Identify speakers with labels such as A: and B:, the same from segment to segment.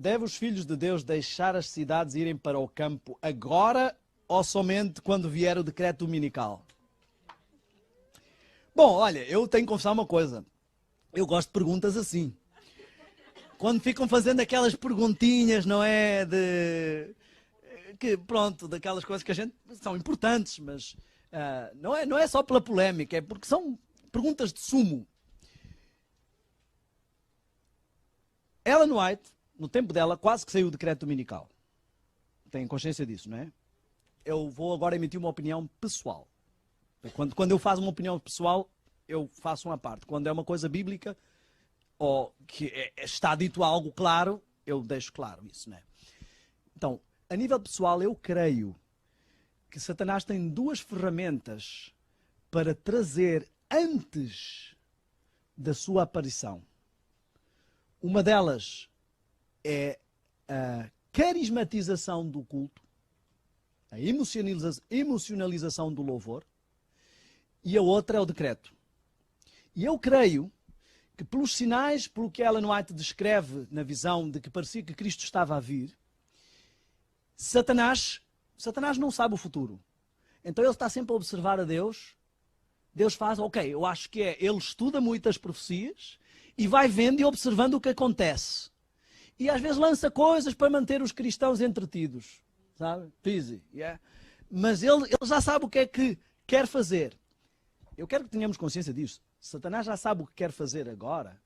A: Deve os filhos de Deus deixar as cidades e irem para o campo agora ou somente quando vier o decreto dominical? Bom, olha, eu tenho que confessar uma coisa. Eu gosto de perguntas assim. Quando ficam fazendo aquelas perguntinhas, não é? Pronto, daquelas coisas que a gente são importantes, mas não é só pela polémica, é porque são perguntas de sumo. Ellen White, no tempo dela, quase que saiu o decreto dominical. Tem consciência disso, não é? Eu vou agora emitir uma opinião pessoal. Quando eu faço uma opinião pessoal, eu faço uma parte. Quando é uma coisa bíblica, ou que está dito algo claro, eu deixo claro isso, não é? Então, a nível pessoal, eu creio que Satanás tem duas ferramentas para trazer antes da sua aparição. Uma delas é a carismatização do culto, a emocionalização do louvor, e a outra é o decreto. E eu creio que pelos sinais, pelo que Ellen White descreve na visão de que parecia que Cristo estava a vir, Satanás não sabe o futuro. Então ele está sempre a observar a Deus. Deus faz, ok, eu acho que ele estuda muitas profecias e vai vendo e observando o que acontece. E às vezes lança coisas para manter os cristãos entretidos. Sabe? Easy, yeah? Mas ele já sabe o que é que quer fazer. Eu quero que tenhamos consciência disso. Satanás já sabe o que quer fazer agora.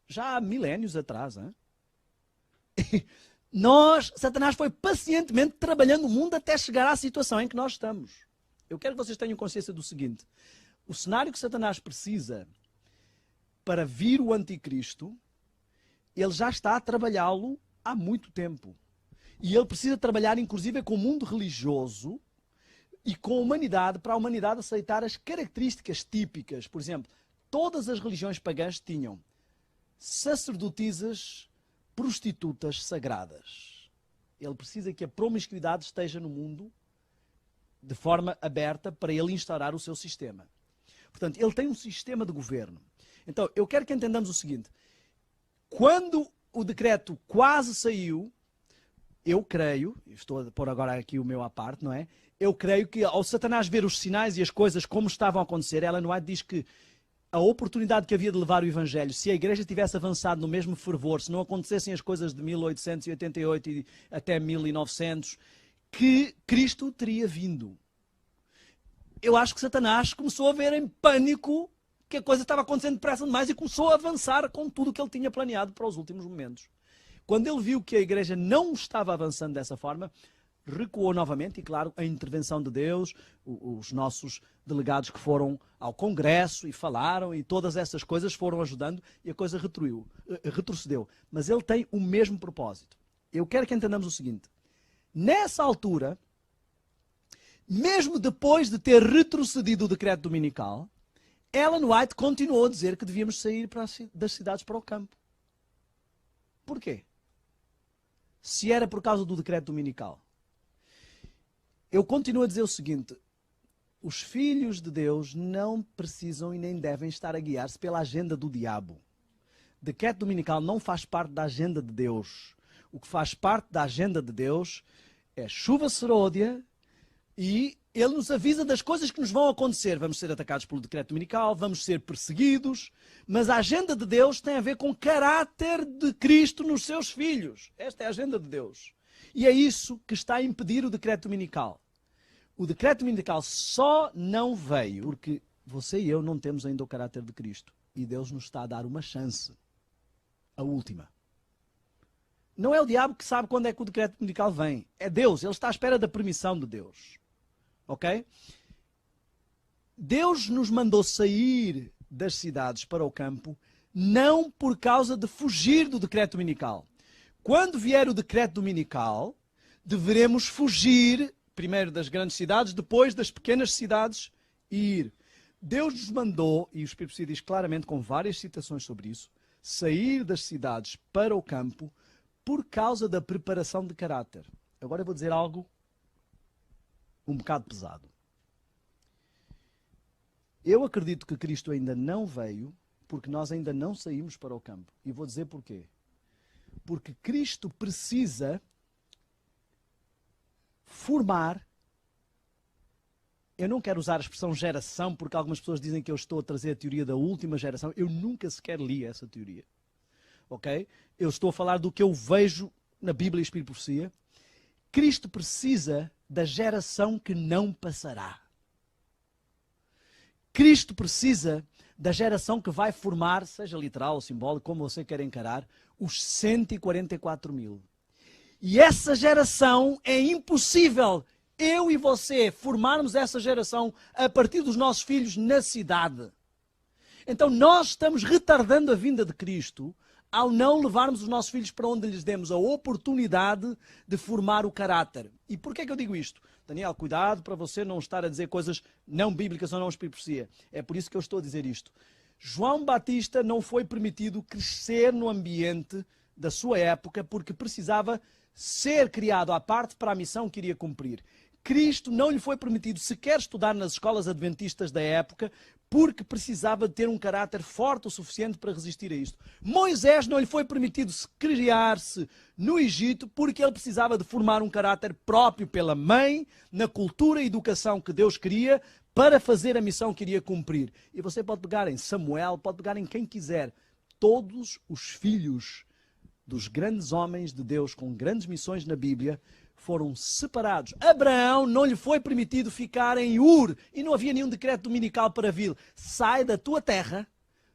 A: Já há milénios atrás. Hein? Satanás foi pacientemente trabalhando o mundo até chegar à situação em que nós estamos. Eu quero que vocês tenham consciência do seguinte. O cenário que Satanás precisa para vir o anticristo, ele já está a trabalhá-lo há muito tempo. E ele precisa trabalhar, inclusive, com o mundo religioso e com a humanidade, para a humanidade aceitar as características típicas. Por exemplo, todas as religiões pagãs tinham sacerdotisas, prostitutas sagradas. Ele precisa que a promiscuidade esteja no mundo de forma aberta para ele instaurar o seu sistema. Portanto, ele tem um sistema de governo. Então, eu quero que entendamos o seguinte. Quando o decreto quase saiu, eu creio, estou a pôr agora aqui o meu à parte, não é? Eu creio que ao Satanás ver os sinais e as coisas como estavam a acontecer, Ellen White diz que a oportunidade que havia de levar o Evangelho, se a igreja tivesse avançado no mesmo fervor, se não acontecessem as coisas de 1888 e até 1900, que Cristo teria vindo. Eu acho que Satanás começou a ver em pânico que a coisa estava acontecendo depressa demais e começou a avançar com tudo o que ele tinha planeado para os últimos momentos. Quando ele viu que a igreja não estava avançando dessa forma, recuou novamente e, claro, a intervenção de Deus, os nossos delegados que foram ao Congresso e falaram e todas essas coisas foram ajudando e a coisa retrocedeu. Mas ele tem o mesmo propósito. Eu quero que entendamos o seguinte. Nessa altura, mesmo depois de ter retrocedido o decreto dominical, Ellen White continuou a dizer que devíamos sair das cidades para o campo. Porquê? Se era por causa do decreto dominical. Eu continuo a dizer o seguinte, os filhos de Deus não precisam e nem devem estar a guiar-se pela agenda do diabo. Decreto dominical não faz parte da agenda de Deus. O que faz parte da agenda de Deus é chuva serôdia e ele nos avisa das coisas que nos vão acontecer. Vamos ser atacados pelo decreto dominical, vamos ser perseguidos, mas a agenda de Deus tem a ver com o caráter de Cristo nos seus filhos. Esta é a agenda de Deus. E é isso que está a impedir o decreto dominical. O decreto dominical só não veio porque você e eu não temos ainda o caráter de Cristo. E Deus nos está a dar uma chance. A última. Não é o diabo que sabe quando é que o decreto dominical vem. É Deus. Ele está à espera da permissão de Deus. Ok? Deus nos mandou sair das cidades para o campo não por causa de fugir do decreto dominical. Quando vier o decreto dominical, deveremos fugir primeiro das grandes cidades, depois das pequenas cidades e ir. Deus nos mandou, e o Espírito Santo diz claramente com várias citações sobre isso, sair das cidades para o campo por causa da preparação de caráter. Agora eu vou dizer algo um bocado pesado. Eu acredito que Cristo ainda não veio porque nós ainda não saímos para o campo. E vou dizer porquê. Porque Cristo precisa formar. Eu não quero usar a expressão geração, porque algumas pessoas dizem que eu estou a trazer a teoria da última geração. Eu nunca sequer li essa teoria. Ok? Eu estou a falar do que eu vejo na Bíblia e Espírito e Profecia. Cristo precisa da geração que não passará. Cristo precisa da geração que vai formar, seja literal ou simbólico, como você quer encarar, os 144 mil. E essa geração é impossível, eu e você, formarmos essa geração a partir dos nossos filhos na cidade. Então nós estamos retardando a vinda de Cristo ao não levarmos os nossos filhos para onde lhes demos a oportunidade de formar o caráter. E porquê é que eu digo isto? Daniel, cuidado para você não estar a dizer coisas não bíblicas ou não espirituais. É por isso que eu estou a dizer isto. João Batista não foi permitido crescer no ambiente da sua época porque precisava ser criado à parte para a missão que iria cumprir. Cristo não lhe foi permitido sequer estudar nas escolas adventistas da época porque precisava de ter um caráter forte o suficiente para resistir a isto. Moisés não lhe foi permitido criar-se no Egito porque ele precisava de formar um caráter próprio pela mãe, na cultura e educação que Deus queria para fazer a missão que iria cumprir. E você pode pegar em Samuel, pode pegar em quem quiser. Todos os filhos dos grandes homens de Deus com grandes missões na Bíblia foram separados. Abraão não lhe foi permitido ficar em Ur e não havia nenhum decreto dominical para vir. Sai da tua terra,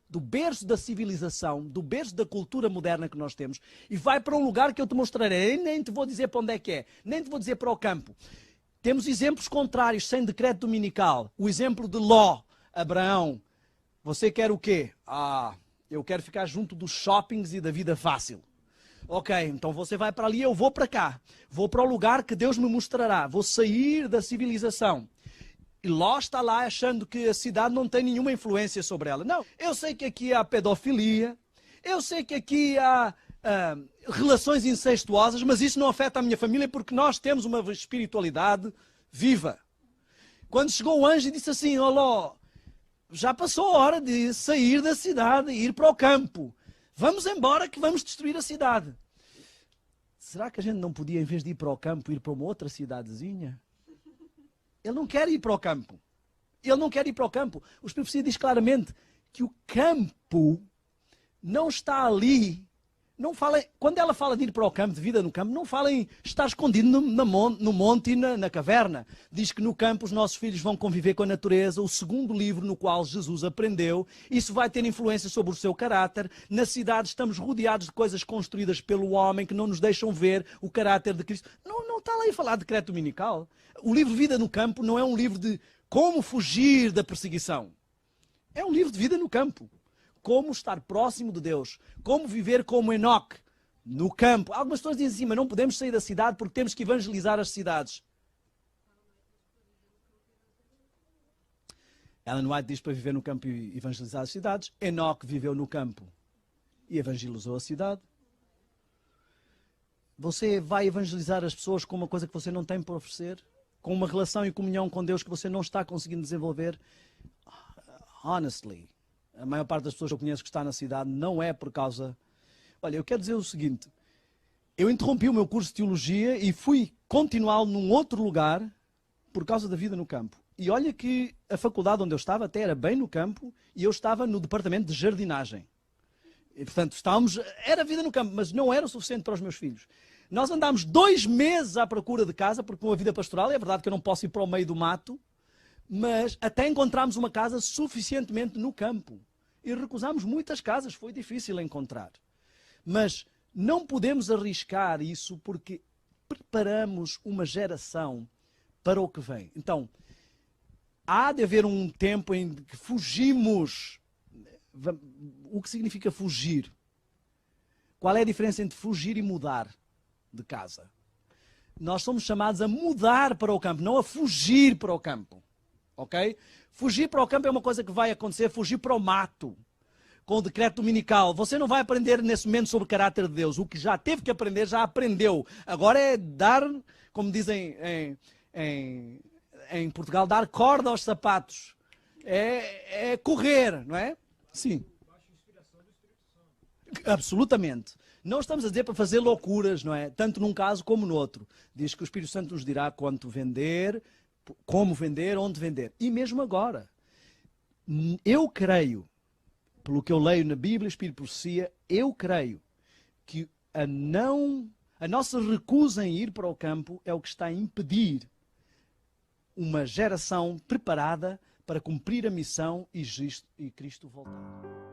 A: do berço da civilização, do berço da cultura moderna que nós temos e vai para um lugar que eu te mostrarei. Nem te vou dizer para onde é, nem te vou dizer para o campo. Temos exemplos contrários sem decreto dominical. O exemplo de Ló, Abraão. Você quer o quê? Eu quero ficar junto dos shoppings e da vida fácil. Ok, então você vai para ali, eu vou para cá. Vou para o lugar que Deus me mostrará. Vou sair da civilização. E Ló está lá achando que a cidade não tem nenhuma influência sobre ela. Não, eu sei que aqui há pedofilia. Eu sei que aqui há relações incestuosas, mas isso não afeta a minha família porque nós temos uma espiritualidade viva. Quando chegou o anjo e disse assim, ó Ló, já passou a hora de sair da cidade e ir para o campo. Vamos embora que vamos destruir a cidade. Será que a gente não podia, em vez de ir para o campo, ir para uma outra cidadezinha? Ele não quer ir para o campo. Ele não quer ir para o campo. O Espírito Profecia diz claramente que o campo não está ali. Não fala, quando ela fala de ir para o campo, de vida no campo, não fala em estar escondido no monte e na caverna. Diz que no campo os nossos filhos vão conviver com a natureza, o segundo livro no qual Jesus aprendeu. Isso vai ter influência sobre o seu caráter. Na cidade estamos rodeados de coisas construídas pelo homem que não nos deixam ver o caráter de Cristo. Não está lá a falar de decreto dominical. O livro Vida no Campo não é um livro de como fugir da perseguição. É um livro de vida no campo. Como estar próximo de Deus, como viver como Enoque, no campo. Algumas pessoas dizem assim, mas não podemos sair da cidade porque temos que evangelizar as cidades. Ellen White diz para viver no campo e evangelizar as cidades. Enoque viveu no campo e evangelizou a cidade. Você vai evangelizar as pessoas com uma coisa que você não tem para oferecer? Com uma relação e comunhão com Deus que você não está conseguindo desenvolver? Honestly. A maior parte das pessoas que eu conheço que está na cidade não é por causa... Olha, eu quero dizer o seguinte. Eu interrompi o meu curso de teologia e fui continuá-lo num outro lugar por causa da vida no campo. E olha que a faculdade onde eu estava até era bem no campo e eu estava no departamento de jardinagem. E, portanto, era vida no campo, mas não era o suficiente para os meus filhos. Nós andámos 2 meses à procura de casa, porque com a vida pastoral é verdade que eu não posso ir para o meio do mato, mas até encontramos uma casa suficientemente no campo. E recusámos muitas casas, foi difícil encontrar. Mas não podemos arriscar isso porque preparamos uma geração para o que vem. Então, há de haver um tempo em que fugimos. O que significa fugir? Qual é a diferença entre fugir e mudar de casa? Nós somos chamados a mudar para o campo, não a fugir para o campo. Ok? Fugir para o campo é uma coisa que vai acontecer, fugir para o mato, com o decreto dominical. Você não vai aprender nesse momento sobre o caráter de Deus. O que já teve que aprender, já aprendeu. Agora é dar, como dizem em Portugal, dar corda aos sapatos. É correr, não é? Sim. Absolutamente. Não estamos a dizer para fazer loucuras, não é? Tanto num caso como no outro. Diz que o Espírito Santo nos dirá quanto vender, como vender, onde vender. E mesmo agora. Eu creio, pelo que eu leio na Bíblia, Espírito e Profecia, eu creio que a nossa recusa em ir para o campo é o que está a impedir uma geração preparada para cumprir a missão e Cristo voltar.